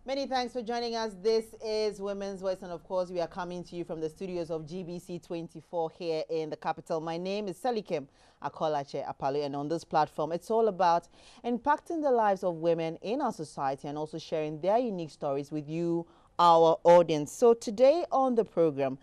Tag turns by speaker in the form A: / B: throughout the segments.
A: Many thanks for joining us. This is Women's Voice, and of course, we are coming to you from the studios of GBC 24 here in the capital. My name is Selikem Acolatse Apaloo, and on this platform, it's all about impacting the lives of women in our society and also sharing their unique stories with you, our audience. So today on the program,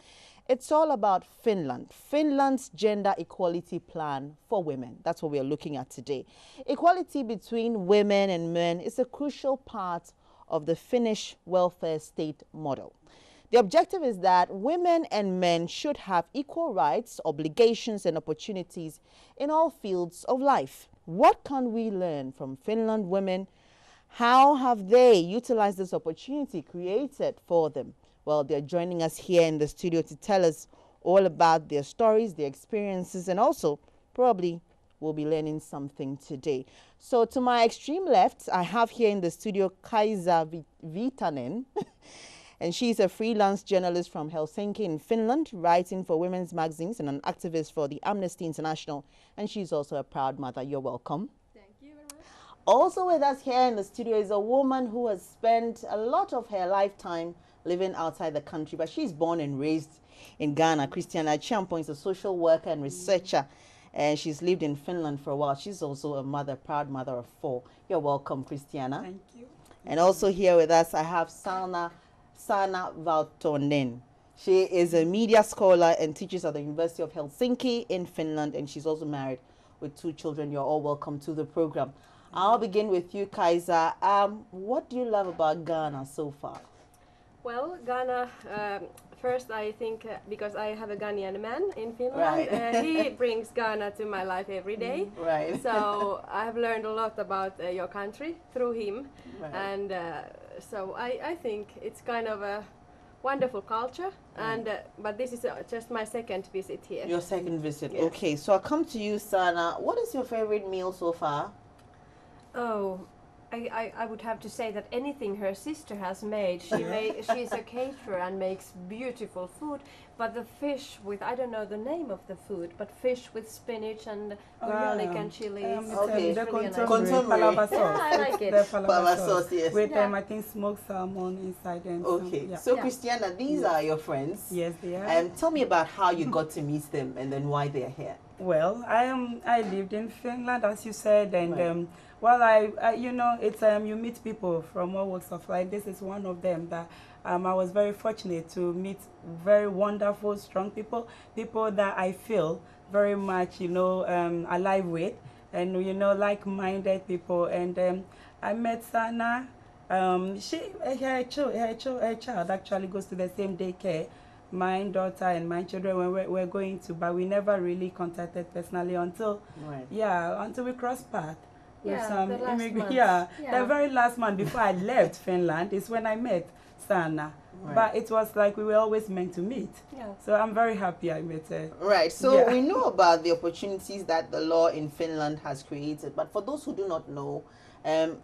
A: it's all about Finland. Finland's gender equality plan for women. That's what we are looking at today. Equality between women and men is a crucial part of the Finnish welfare state model. The objective is that women and men should have equal rights, obligations, and opportunities in all fields of life. What can we learn from Finland women? How have they utilized this opportunity created for them? Well, they're joining us here in the studio to tell us all about their stories, their experiences, and also probably we'll be learning something today. So to my extreme left, I have here in the studio Kaisa Viitanen. And she's a freelance journalist from Helsinki in Finland, writing for women's magazines and an activist for the Amnesty International. And she's also a proud mother. You're welcome.
B: Thank you very much.
A: Also with us here in the studio is a woman who has spent a lot of her lifetime living outside the country, but she's born and raised in Ghana. Christiana Champo is a social worker and researcher, and she's lived in Finland for a while. She's also a mother, proud mother of 4. You're welcome, Christiana.
C: Thank you.
A: And also here with us, I have Sana Valtonen. She is a media scholar and teaches at the University of Helsinki in Finland, and she's also married with 2 children. You're all welcome to the program. I'll begin with you, Kaisa. What do you love about Ghana so far?
B: Well, Ghana, first I think because I have a Ghanaian man in Finland,
A: Right.
B: he brings Ghana to my life every day.
A: Right.
B: So I have learned a lot about your country through him.
A: Right.
B: And so I think it's kind of a wonderful culture. And but this is just my second visit here.
A: Your second visit.
B: Yes.
A: Okay, so I'll come to you, Sana. What is your favorite meal so far?
D: Oh, I would have to say that anything her sister has made, she's a caterer and makes beautiful food. But the fish with, I don't know the name of the food, but fish with spinach and garlic and chilies.
A: Okay.
C: The
D: really nice.
A: Contemporary.
C: palava sauce.
D: Yeah, I like it.
C: The palava
A: Palava
C: sauce.
A: sauce, yes.
C: With
D: Yeah.
C: I think smoked salmon inside and
A: Okay,
C: yeah.
A: so
D: Yeah.
A: Christiana, these are your friends.
C: Yes, they are.
A: And tell me about how you got to meet them and then why they're here.
C: Well, I lived in Finland, as you said, and
A: Right.
C: well, you know, it's you meet people from all walks of life. This is one of them that I was very fortunate to meet very wonderful, strong people that I feel very much, you know, alive with, and you know, like-minded people. And I met Sana. Her child actually goes to the same daycare. My daughter and my children were going to, but we never really contacted personally until we crossed paths with
D: Yeah,
C: some
D: the last
C: immigrant.
D: month.
C: Yeah,
D: Yeah.
C: the very last month before I left Finland is when I met Sana.
A: Right.
C: But it was like we were always meant to meet.
D: Yeah.
C: So I'm very happy I met her.
A: Right, so
C: Yeah.
A: we know about the opportunities that the law in Finland has created, but for those who do not know,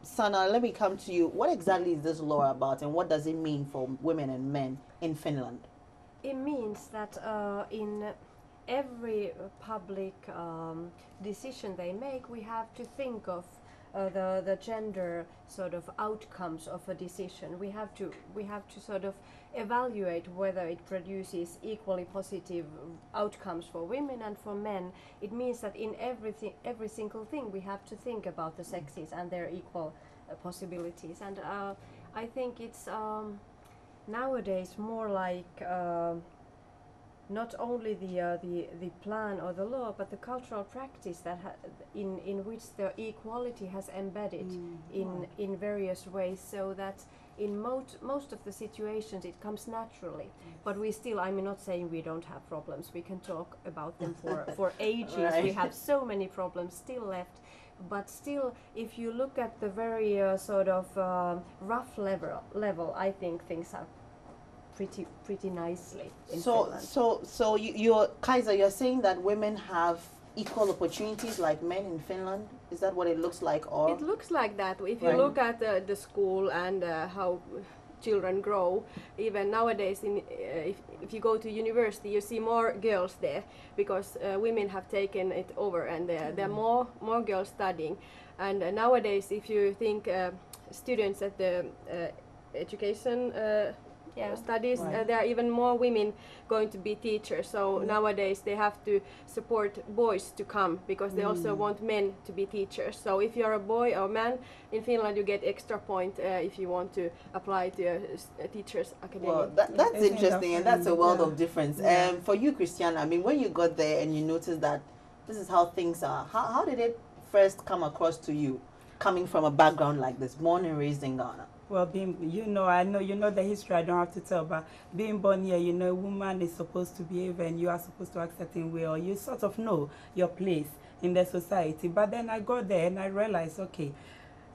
A: Sana, let me come to you. What exactly is this law about, and what does it mean for women and men in Finland?
D: It means that in every public decision they make, we have to think of the gender sort of outcomes of a decision. We have to sort of evaluate whether it produces equally positive outcomes for women and for men. It means that in every single thing, we have to think about the sexes and their equal possibilities. And I think it's nowadays more like not only the plan or the law, but the cultural practice that in which the equality has embedded in various ways, so that in most of the situations it comes naturally. But we still, I'm not saying we don't have problems. We can talk about them for ages.
A: Right.
D: We have so many problems still left. But still, if you look at the very sort of rough level, I think things are pretty nicely in Finland.
A: So you're Kaisa, you're saying that women have equal opportunities like men in Finland? Is that what it looks like? Or
B: It looks like that. If you
A: Right.
B: look at the school and how children grow, even nowadays, if you go to university, you see more girls there because women have taken it over, and there are more girls studying. And nowadays, if you think students at the education
D: Yeah.
B: studies,
A: Right.
B: there are even more women going to be teachers. So nowadays they have to support boys to come because they also want men to be teachers. So if you're a boy or man in Finland, you get extra point if you want to apply to a teacher's academy.
A: Well, that's
C: Isn't that
A: interesting, and that's a world
C: funny?
A: of difference.
C: Yeah.
A: For you, Christiana, I mean, when you got there and you noticed that this is how things are, how did it first come across to you, coming from a background like this, born and raised in Ghana?
C: Well, I know you know the history, I don't have to tell, but being born here, you know, a woman is supposed to behave and you are supposed to act a certain way, or you sort of know your place in the society. But then I got there and I realized, okay,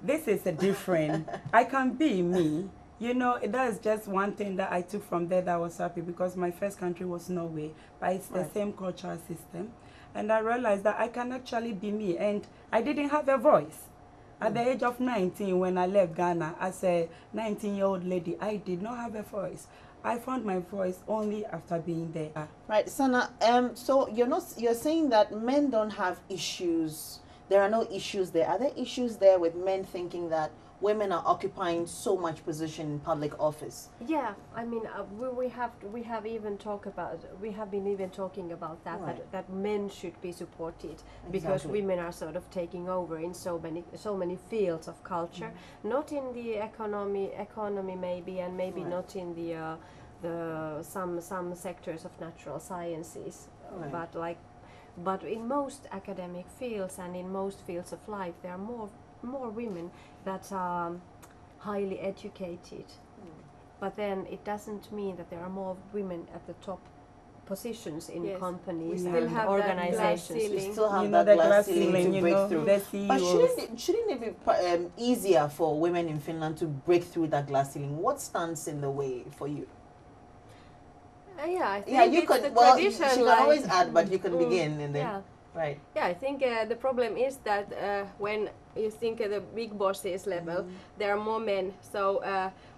C: this is a different, I can be me. You know, that is just one thing that I took from there that I was happy, because my first country was Norway, but it's the same cultural system. And I realized that I can actually be me, and I didn't have a voice. At the age of 19, when I left Ghana, as a 19-year-old lady, I did not have a voice. I found my voice only after being there.
A: Right, Sana. So you're saying that men don't have issues. There are no issues there. Are there issues there with men thinking that women are occupying so much position in public office?
D: Yeah, I mean, we have even been even talking about that,
A: Right.
D: that men should be supported because
A: Exactly.
D: women are sort of taking over in so many fields of culture, not in the economy maybe, and maybe
A: Right.
D: not in the some sectors of natural sciences,
A: Right.
D: but in most academic fields and in most fields of life, there are more women that are highly educated. But then it doesn't mean that there are more women at the top positions in
B: Yes.
D: companies
B: We
D: and
B: still have that glass
D: organizations.
B: ceiling.
A: You still have
C: You know,
A: that
C: the
A: glass
C: glass
A: ceiling
C: ceiling,
A: to
C: you
A: break
C: know,
A: through.
C: the
A: But
C: CEOs.
A: shouldn't it be easier for women in Finland to break through that glass ceiling? What stands in the way for you?
B: Yeah, I think
A: Yeah, you
B: it's
A: could.
B: the
A: Well,
B: tradition.
A: she can
B: like-
A: always add, but you can begin and then.
B: Yeah.
A: Right.
B: Yeah, I think the problem is that when you think at the big bosses level, there are more men. So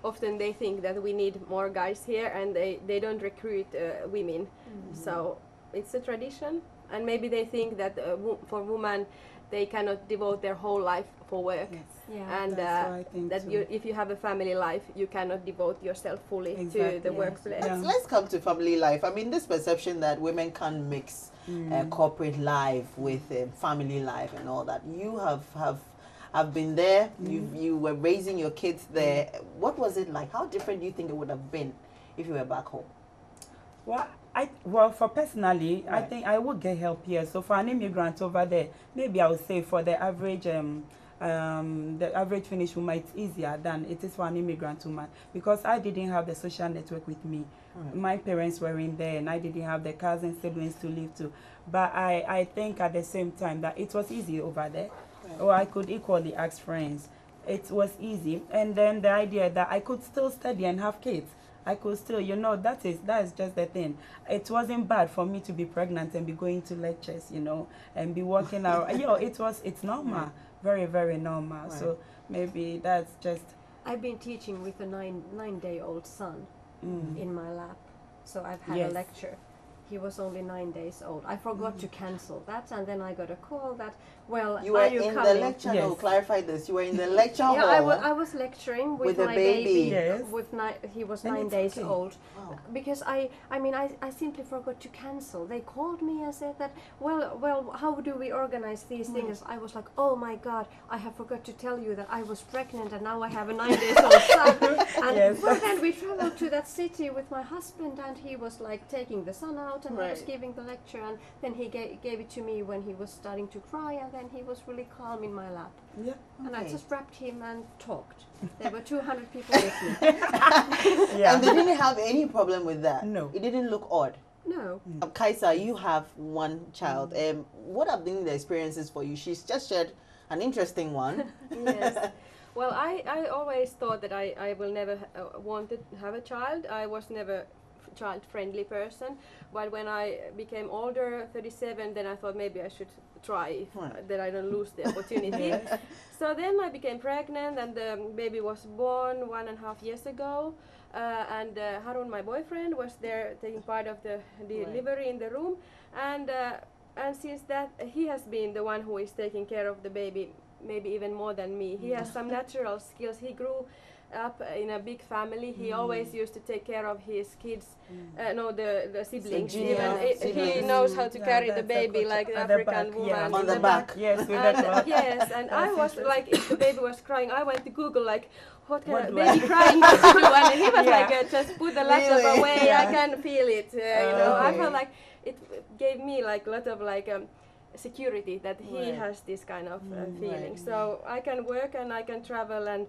B: often they think that we need more guys here, and they don't recruit women. So it's a tradition, and maybe they think that for women they cannot devote their whole life for work.
C: Yes.
D: Yeah.
B: And
C: That's what I think
B: that
C: too.
B: if you have a family life, you cannot devote yourself fully to
C: Exactly,
B: the
C: yes.
B: workplace.
C: Yeah.
A: Let's come to family life. I mean, this perception that women can't mix corporate life with family life and all that. You have been there. You were raising your kids there. What was it like? How different do you think it would have been if you were back home?
C: Well, for personally, I
A: Right.
C: think I would get help here. So for an immigrant over there, maybe I would say for the average Finnish woman, it's easier than it is for an immigrant woman, because I didn't have the social network with me. My parents were in there, and I didn't have the cousins, siblings to live to. But I think at the same time that it was easy over there, or I could equally ask friends. It was easy, and then the idea that I could still study and have kids. I could still, you know, that is just the thing. It wasn't bad for me to be pregnant and be going to lectures, you know, and be working out. You know, it's normal, very, very normal.
A: Right.
C: So maybe that's just.
D: I've been teaching with a nine-day-old son in my lab, so I've had
C: Yes.
D: a lecture. He was only 9 days old. I forgot to cancel that, and then I got a call that, well,
A: You were
D: are you
A: in
D: coming?
A: the lecture. No,
C: Yes.
A: clarify this. You were in the lecture
D: Yeah,
A: hall.
D: I was lecturing with
A: With a
D: my
A: baby.
C: Yes.
D: He was
C: And
D: 9
C: it's
D: days
C: okay.
D: old.
A: Wow.
D: Because I simply forgot to cancel. They called me and said that, well, how do we organize these things? I was like, oh my God, I have forgot to tell you that I was pregnant and now I have a 9 days old son. And
C: Yes.
D: well, then we traveled to that city with my husband, and he was like taking the son out, and I was
A: Right.
D: giving the lecture, and then he gave it to me when he was starting to cry, and then he was really calm in my lap.
C: Yeah.
D: And I
A: Okay.
D: just wrapped him and talked. There were 200 people with me.
C: Yeah.
A: And they didn't have any problem with that.
C: No.
A: It didn't look odd.
D: No.
A: Kaisa, you have one child. What have been the experiences for you? She's just shared an interesting one.
B: Yes. Well, I always thought that I will never want to have a child. I was never child-friendly person. But when I became older, 37, then I thought maybe I should try that I don't lose the opportunity. So then I became pregnant, and the baby was born 1.5 years ago. And Harun, my boyfriend, was there taking part of the delivery in the room. And since that, he has been the one who is taking care of the baby, maybe even more than me. He has some natural skills. He grew up in a big family. He always used to take care of his kids, no, the siblings.
A: junior
B: He
A: siblings.
B: knows how to carry the
C: that's a
B: baby
C: good-
B: like the
C: at the
B: African
C: back,
B: woman.
C: yeah.
A: On the back.
C: Yes, with the
B: And,
C: cloth.
B: yes, and I
C: That's
B: was
C: interesting.
B: like, if the baby was crying, I went to Google like, what
C: What
B: can a
C: do I-
B: baby crying to do? And he was
C: Yeah.
B: like, just put the laptop
A: Really?
B: away.
C: Yeah.
B: I can feel it. You know, I
C: Okay.
B: felt like it gave me like a lot of like security that he
A: Right.
B: has this kind of feeling.
A: right.
B: So I can work and I can travel, and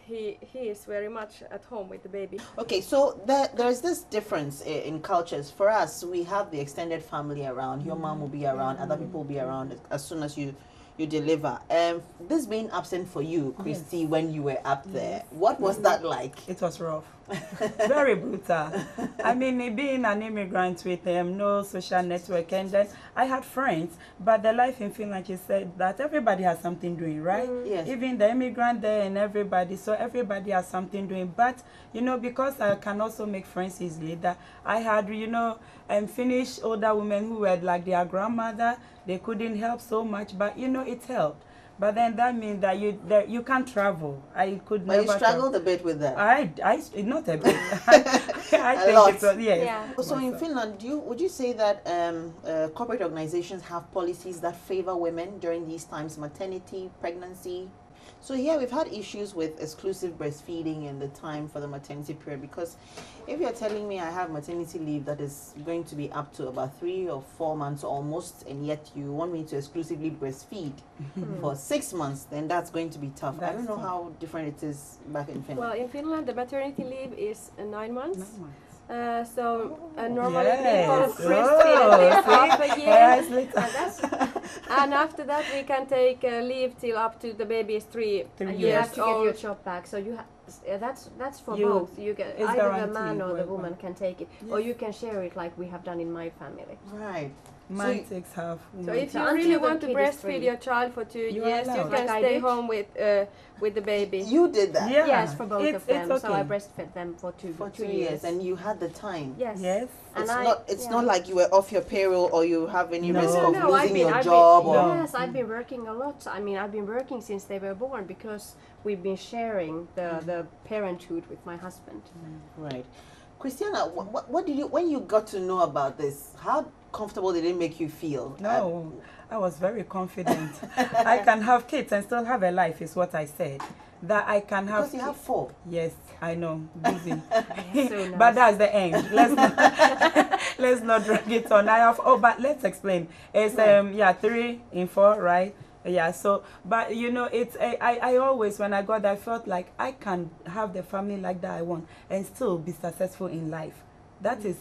B: he is very much at home with the baby.
A: Okay, so there's this difference in cultures. For us, we have the extended family around. Your mom will be around, other people will be around as soon as you deliver. This being absent for you, Christy, when you were up there, what was that like?
C: It was rough. Very brutal. I mean, being an immigrant with no social network, and then I had friends, but the life in Finland, you said that everybody has something doing, right?
A: Yes.
C: Even the immigrant there and everybody, so everybody has something doing. But, you know, because I can also make friends easily, that I had, you know, Finnish older women who were like their grandmother, they couldn't help so much, but, you know, it helped. But then that means that you can't travel. I could
A: But
C: never.
A: you struggled a bit with that.
C: I not a bit. I
A: A
C: think
A: lot.
C: it was, yes.
B: Yeah.
A: So in Finland, would you say that corporate organizations have policies that favor women during these times, maternity, pregnancy? So here we've had issues with exclusive breastfeeding and the time for the maternity period, because if you're telling me I have maternity leave that is going to be up to about 3 or 4 months almost, and yet you want me to exclusively breastfeed for 6 months, then that's going to be tough. I
C: That's
A: don't know
C: tough.
A: how different it is back in Finland.
B: Well, in Finland, the maternity leave is 9 months.
C: 9 months.
B: So normally
C: Yes.
B: people breastfeed at least half a year.
C: Yes, little.
B: And, and after that we can take leave till up to the baby is 3
C: 3
D: You
C: years
D: have to get your
B: old.
D: job back, so you that's for
C: You-
D: both. You get
C: it's
D: either the
C: guaranteed
D: man or the
C: work
D: woman
C: on.
D: can take it, or you can share it like we have done in my family.
A: Right.
C: Man
A: you-
C: takes half.
B: So
C: woman
B: if
C: takes-
B: you
D: until
B: really
D: the
B: want to
D: kid is
B: breastfeed
D: 3.
B: your child for 2
C: You are
B: years, you
C: allowed.
B: can
D: Like I
B: stay
D: did.
B: home with the baby.
A: You did that
C: Yeah.
D: Yes, for both
C: It's-
D: of them.
C: it's
D: So I
C: okay.
D: breastfed them for
A: for
D: 2
A: 2 years, and you had the time.
D: Yes.
C: Yes.
D: And
A: It's not like you were off your payroll or you have any
C: No.
A: risk
C: No,
A: of
C: no,
A: losing your job. Or
C: No.
D: Yes, I've been working a lot. I mean, I've been working since they were born because we've been sharing the parenthood with my husband.
A: Right. Christiana, what did you, when you got to know about this, how comfortable did it make you feel?
C: No, I was very confident. I can have kids and still have a life, is what I said. That I can have.
A: Because you have 4.
C: Yes, I know, busy.
D: So nice.
C: But that's the end. Let's not drag it on. I have. Oh, but let's explain. It's 3 in 4, right? Yeah. So, but you know, it's I always, when I got there, I felt like I can have the family like that I want and still be successful in life. That is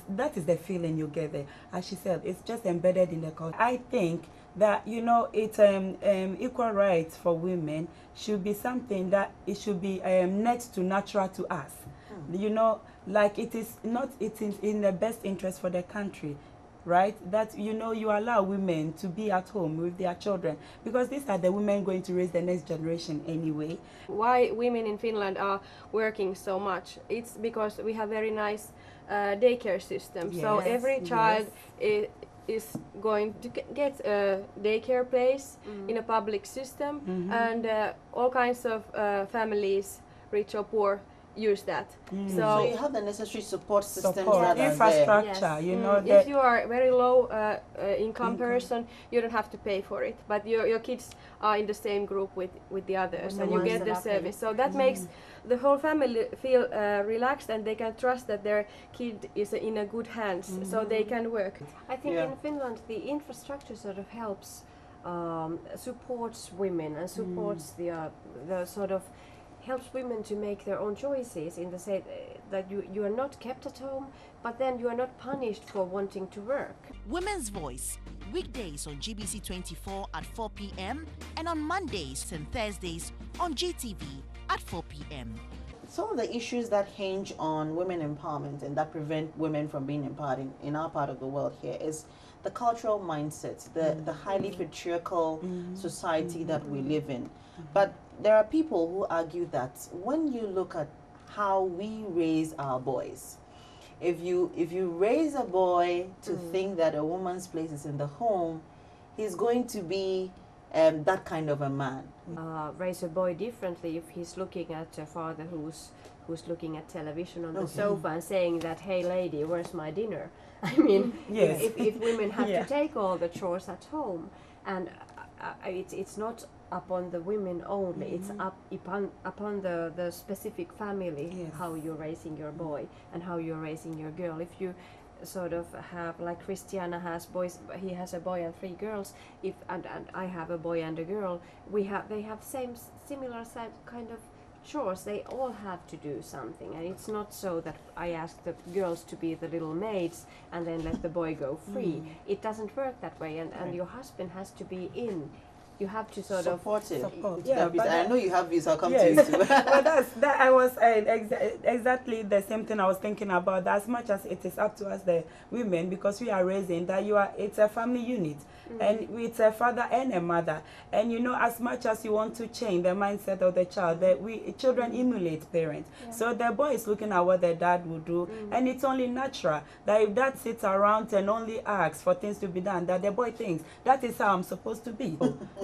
C: the feeling you get there. As she said, it's just embedded in the culture. I think that, you know, it's equal rights for women should be something that it should be next to natural to us. You know, like it is in the best interest for the country, right? That, you know, you allow women to be at home with their children, because these are the women going to raise the next generation anyway.
B: Why women in Finland are working so much? It's because we have very nice daycare system. So
C: Yes,
B: every child is going to get a daycare place in a public system, and all kinds of families, rich or poor, use that.
A: So you have the necessary support systems
C: Support,
A: that are there.
C: infrastructure,
D: Yes.
C: you know.
B: If you are a very low income person, you don't have to pay for it, but your kids are in the same group with the others,
D: the
B: and you
D: ones
B: get
D: that
B: the
D: are paying.
B: service. So that makes the whole family feel relaxed, and they can trust that their kid is in a good hands, so they can work.
D: I think
A: Yeah.
D: in Finland the infrastructure sort of helps, supports women and supports the sort of helps women to make their own choices in the say that you are not kept at home, but then you are not punished for wanting to work.
E: Women's Voice, weekdays on GBC 24 at 4 p.m. and on Mondays and Thursdays on GTV at 4 p.m.
A: Some of the issues that hinge on women empowerment and that prevent women from being empowered in our part of the world here is the cultural mindset, the highly patriarchal society that we live in. But there are people who argue that when you look at how we raise our boys, if you raise a boy to think that a woman's place is in the home, he's going to be that kind of a man?
D: Raise a boy differently if he's looking at a father who's looking at television on the sofa and saying that, hey lady, where's my dinner? I mean,
C: Yes.
D: if women have
C: Yeah.
D: to take all the chores at home, and it's not upon the women only, it's upon the specific family,
C: Yes.
D: how you're raising your boy and how you're raising your girl. If you sort of have, like Christiana has boys, he has a boy and 3 girls, and I have a boy and a girl, they have similar kind of chores. They all have to do something, and it's not so that I ask the girls to be the little maids and then let the boy go free. It doesn't work that way, and your husband has to be in. You have to sort
A: Support it.
C: Support.
A: Yeah,
C: Yeah, but
A: I know you have views. I'll come
C: Yes.
A: to you too.
C: But that I was exactly the same thing I was thinking about. As much as it is up to us, the women, because we are raising that it's a family unit, and it's a father and a mother. And you know, as much as you want to change the mindset of the child, children emulate parents. So the boy is looking at what the dad would do, and it's only natural that if dad sits around and only asks for things to be done, that the boy thinks that is how I'm supposed to be.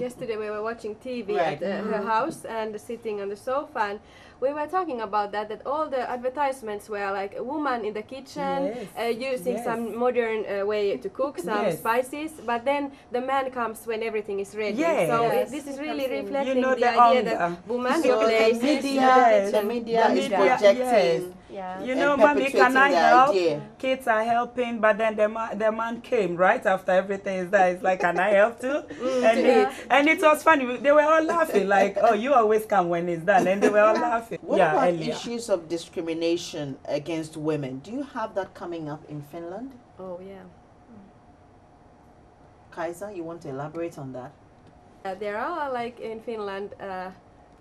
B: Yesterday we were watching TV
A: Right.
B: at her house and sitting on the sofa, and we were talking about that all the advertisements were like a woman in the kitchen,
C: Yes.
B: using
C: Yes.
B: some modern way to cook some
C: Yes.
B: spices, but then the man comes when everything is ready.
C: Yes.
B: So
D: Yes.
B: this is
D: He
B: really
D: comes in.
B: reflecting
C: You know,
B: the
C: the
B: idea
C: hunger.
B: that woman
A: So
B: replaces
A: the media,
C: Yes.
A: the media
C: The
A: is
C: media,
A: projecting.
D: Yeah.
C: You
A: and
C: know, mommy, can I
A: perpetuating the
C: help?
A: idea.
C: Kids are helping, but then the man came right after everything is done. It's like, can I help too? And it was funny. They were all laughing, like, oh, you always come when it's done, and they were all laughing.
A: What about
C: earlier.
A: issues of discrimination against women? Do you have that coming up in Finland?
B: Oh yeah.
A: Kaisa, you want to elaborate on that?
B: There are, like in Finland,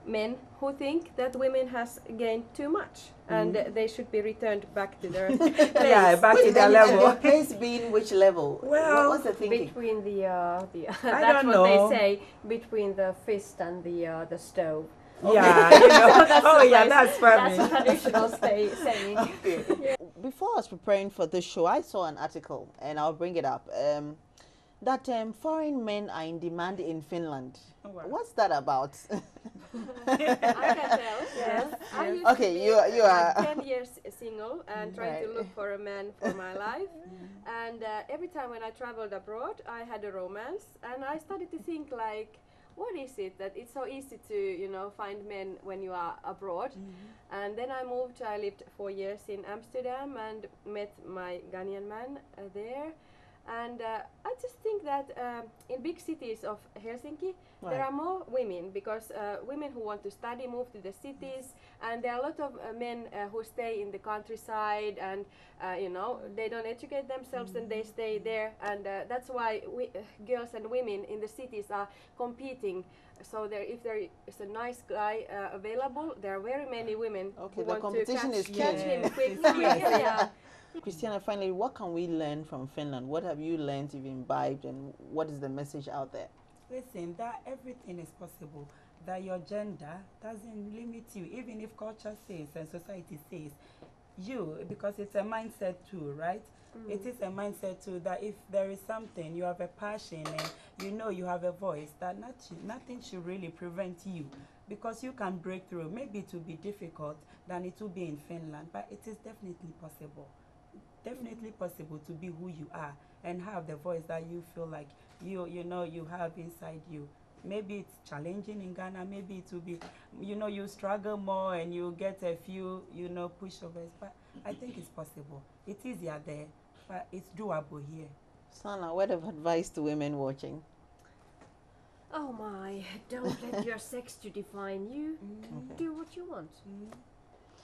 B: men who think that women has gained too much and they should be returned back to their place.
C: Yeah, back to their
A: And
C: level.
A: their place being which level?
C: Well,
A: what's the thinking?
D: Between the
C: I
D: that's
C: don't
D: what
C: know.
D: they say, between the fist and the stove.
C: Yeah, you know. Oh, yeah, that's funny.
D: That's a traditional saying.
A: Okay. Before I was preparing for this show, I saw an article, and I'll bring it up, that foreign men are in demand in Finland.
C: Oh, wow.
A: What's that about?
B: I can tell. Yes. I used
A: Okay,
B: to be,
A: you are-
B: 10 years single and trying to
A: Right.
B: look for a man for my life. And every time when I traveled abroad, I had a romance, and I started to think like, what is it that it's so easy to find men when you are abroad? And then I moved. I lived 4 years in Amsterdam and met my Ghanaian man there. And I just think that in big cities of Helsinki, there are more women, because women who want to study move to the cities, and there are a lot of men who stay in the countryside, and they don't educate themselves and they stay there, and that's why girls and women in the cities are competing. So if there is a nice guy available, there are very many women
A: Okay,
B: who
A: the
B: want to
A: competition is
B: catch
A: keen.
B: him quickly. Yeah.
A: Christiana, finally, what can we learn from Finland? What have you learned, you've imbibed, and what is the message out there?
C: Listen, that everything is possible. That your gender doesn't limit you, even if culture says and society says because it's a mindset too, right? It is a mindset too that if there is something, you have a passion and you have a voice, that nothing should really prevent you, because you can break through. Maybe it will be difficult than it will be in Finland, but it is definitely possible. Definitely possible to be who you are and have the voice that you feel like you have inside you. Maybe it's challenging in Ghana, maybe it will be, you struggle more and you get a few, pushovers, but I think it's possible. It's easier there, but it's doable here.
A: Sana, word of advice to women watching?
D: Oh my, don't let your sex to define you. Do what you want.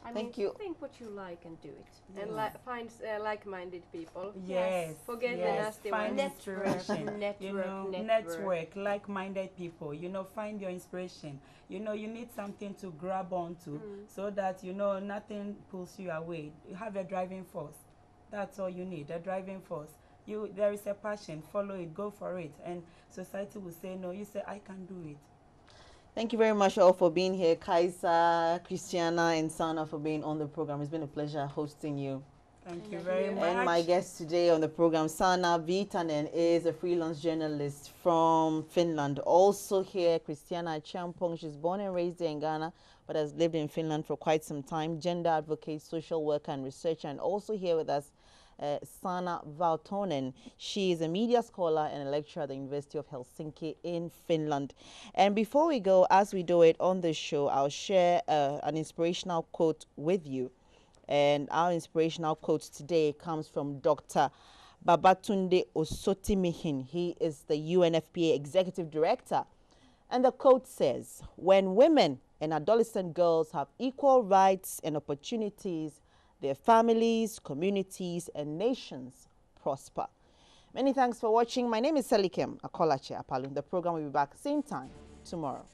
D: I
A: Thank
D: mean,
A: you.
D: think what you like and do it.
B: And find like-minded people.
C: Yes.
B: Forget the
C: yes.
B: nasty
C: Find
B: ones.
C: inspiration.
D: Network.
C: Network, like-minded people. Find your inspiration. You need something to grab onto so that nothing pulls you away. You have a driving force. That's all you need, a driving force. There is a passion, follow it, go for it, and society will say no. You say I can do it.
A: Thank you very much all for being here. Kaisa, Christiana, and Sana for being on the program. It's been a pleasure hosting you.
C: Thank you very much.
A: And my guest today on the program, Sanna Viitanen, is a freelance journalist from Finland. Also here, Christiana Champong. She's born and raised in Ghana, but has lived in Finland for quite some time. Gender advocate, social worker, and researcher. And also here with us, Sanna Valtonen. She is a media scholar and a lecturer at the University of Helsinki in Finland. And before we go, as we do it on the show, I'll share an inspirational quote with you. And our inspirational quote today comes from Dr. Babatunde Osotimihin. He is the UNFPA Executive Director. And the quote says, "When women and adolescent girls have equal rights and opportunities, their families, communities, and nations prosper." Many thanks for watching. My name is Selikem Acolatse Apaloo. The program will be back same time tomorrow.